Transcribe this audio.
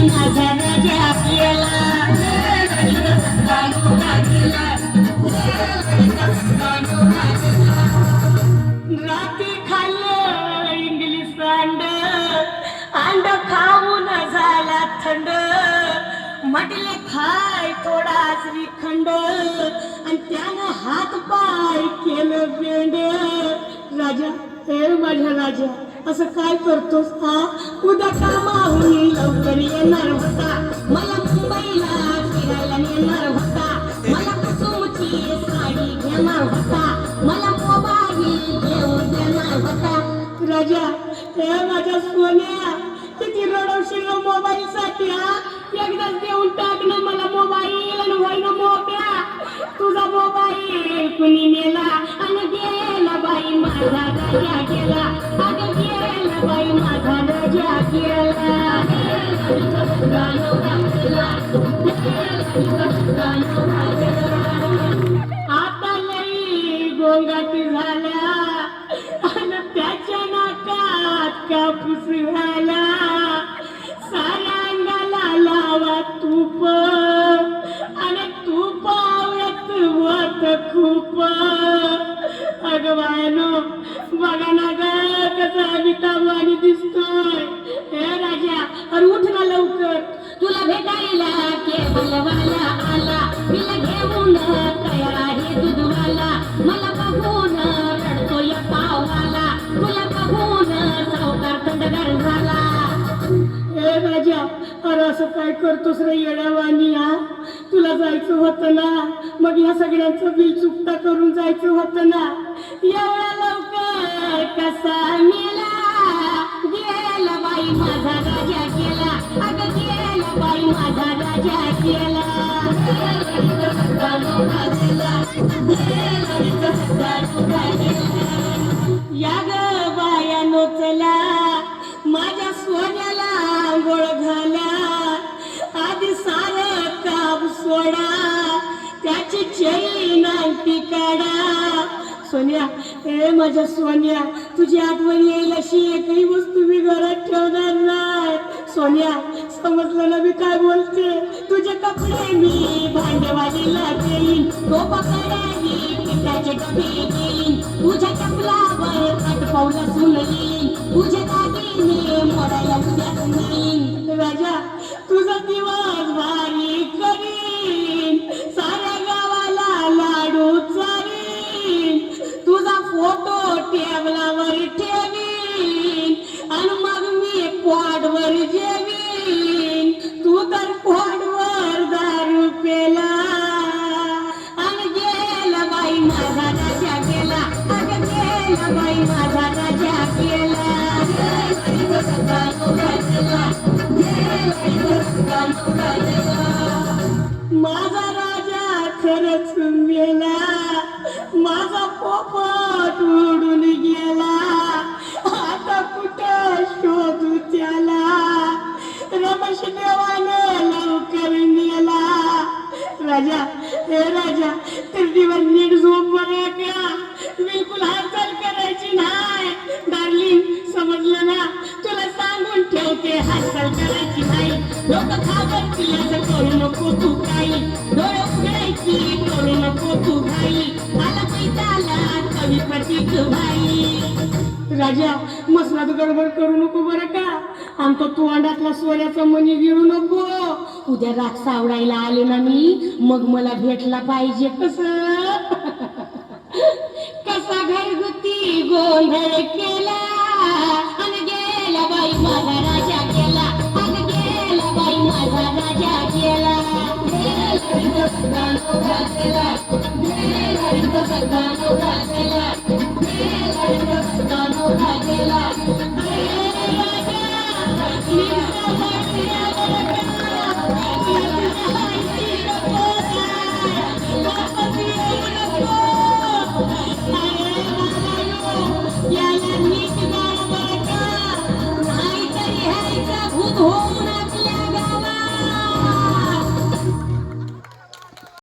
माझा राजा गेला राती खाल्लं इंग्लिश अंड खाऊन झाला थंड म्हटले खाय थोडा श्रीखंड आणि त्यानं हात पाय केलं बेंड राजा हे माझ्या राजा असं काय करतोस हा उद्या कामाहून लवकर येणार होता मला मुंबईला फिरायला नेणार होता मला कुसुमची साडी घेणार होता मला मोबाईल घेऊन देणार होता राजा हे माझ्या सोन्या किती रडवशील मोबाईल साठी हा एकदाच देऊन टाक ना मला मोबाईल आणि होय ना मोब्या तुझा मोबाईल कुणी नेला आणि गेला बाई माझा राजा गेला अगं गेला बाई माझा राजा गेला आता लई गोंगाटी झाल्या आणि त्याच्या नाकात कापूस झाला साऱ्या अंगाला लावा तूप आणि तूप आवडत होत खूप अगवानो बघा ना ग कसा विटावानी दिसतोय हे राजा अरे उठ ना लवकर तुला भेटायला केवलवाला आला तिला घेऊन तयार आहे दूधवाला मला बघून रडतोय पाववाला तुला बघून सावकार थंडगार झाला हे राजा अरे असं काय करतोस रे येड्यावानी हा तुला जायचं होतं ना मग या सगळ्यांचं बिल चुकता करून जायचं होतं ना एवढा लवकर कसा मेला गेला बाई माझा राजा गेला अगं गेला बाई माझा राजा गेला या ग बाया नोचला माझ्या सोन्याला आंघोळ घाला आधी सारं काम सोडा त्याची चैन अंगठी काढा सोन्या हे माझ्या सोन्या तुझी आठवण येईल अशी एकही वस्तू मी घरात ठेवणार नाही सोन्या समजलं ना मी काय बोलते तुझे कपडे मी भांडेवालीला देईन तो पकडायला पिठाचे डबे देईन तुझ्या चपलावर कटपाव लसून येईन तुझे दागिने मोडायला उद्याच नेईन राजा तुझा दिवस भारी करीन साऱ्या गावाला लाडू चारीन तुझा फोटो टेबलावर ठेवीन आणि मग मी पॉडवर जेवीन तू तर पॉडवर दारू पेला आणि गेला बाई माझा राजा गेला अगं गेला बाई माझा राजा गेला माझा राजा खरंच मेला माझा पोपट उडून गेला आता कुठं शोधू त्याला रमेश देवानं लवकर नेला राजा हे राजा तिरडीवर नीट झोप बघा का बिलकुल हालचाल करायची नाही डार्लिंग समजलं ना तुला सांगून ठेवते हालचाल करायची नाही लोक घाबरतील असं करू नको तू काही डोळे उघडायची करू नको तू भाई आला पैताला कवी प्रतीक भाई राजा मसनात गडबड करू नको बरं का आमचा तोंडातला सोन्याचा मणी गिळू नको उद्या राग सावडायला आले ना मी मग मला भेटला पाहिजे कसा घरगुती गोंधळ केला आणि गेला बाई माझा राजा गेला आणि गेला बाई माझा राजा गेला गेला